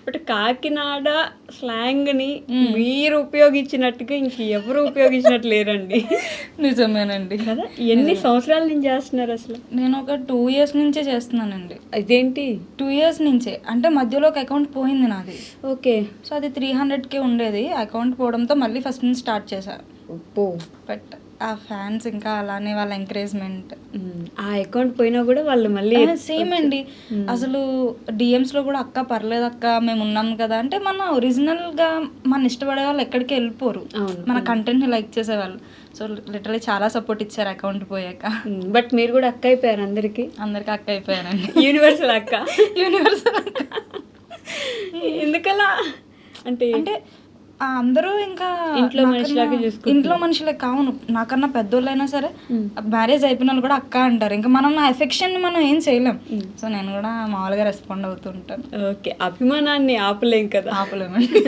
But Kakinada స్లాంగ్ని మీరు ఉపయోగించినట్టుగా ఇంక ఎవరు ఉపయోగించినట్టు లేరండి. నిజమేనండి కదా. ఎన్ని సంవత్సరాల నుంచి చేస్తున్నారు అసలు? నేను ఒక 2 years నుంచే చేస్తున్నానండి. ఇదేంటి 2 years నుంచే, అంటే మధ్యలో ఒక అకౌంట్ పోయింది నాది. ఓకే. సో అది 300K ఉండేది, అకౌంట్ పోవడంతో మళ్ళీ ఫస్ట్ నుంచి స్టార్ట్ చేశా. బట్ ఆ ఫ్యాన్స్ ఇంకా అలానే వాళ్ళ ఎంకరేజ్మెంట్, ఆ అకౌంట్ పోయినా కూడా వాళ్ళు మళ్ళీ సేమ్ అండి. అసలు డిఎమ్స్లో కూడా అక్క పర్లేదు అక్క మేము ఉన్నాం కదా అంటే, మన ఒరిజినల్గా మన ఇష్టపడే వాళ్ళు ఎక్కడికి వెళ్ళిపోరు, మన కంటెంట్ని లైక్ చేసేవాళ్ళు. సో లిటరలీ చాలా సపోర్ట్ ఇచ్చారు అకౌంట్ పోయాక. బట్ మీరు కూడా అక్క అయిపోయారు అందరికి అక్క అయిపోయారండి. యూనివర్సల్ అక్క. యూనివర్సల్ అక్క. ఎందుకలా అంటే అందరూ ఇంకా ఇంట్లో మనుషులే కావును, నాకన్నా పెద్దోళ్ళైనా సరే మ్యారేజ్ అయిపోయిన వాళ్ళు కూడా అక్క అంటారు. ఇంకా మనం ఆ ఎఫెక్షన్ మనం ఏం చేయలేం. సో నేను కూడా మామూలుగా రెస్పాండ్ అవుతూ ఉంటాను. ఓకే. అభిమానాన్ని ఆపలేం కదా. ఆపలేమండి.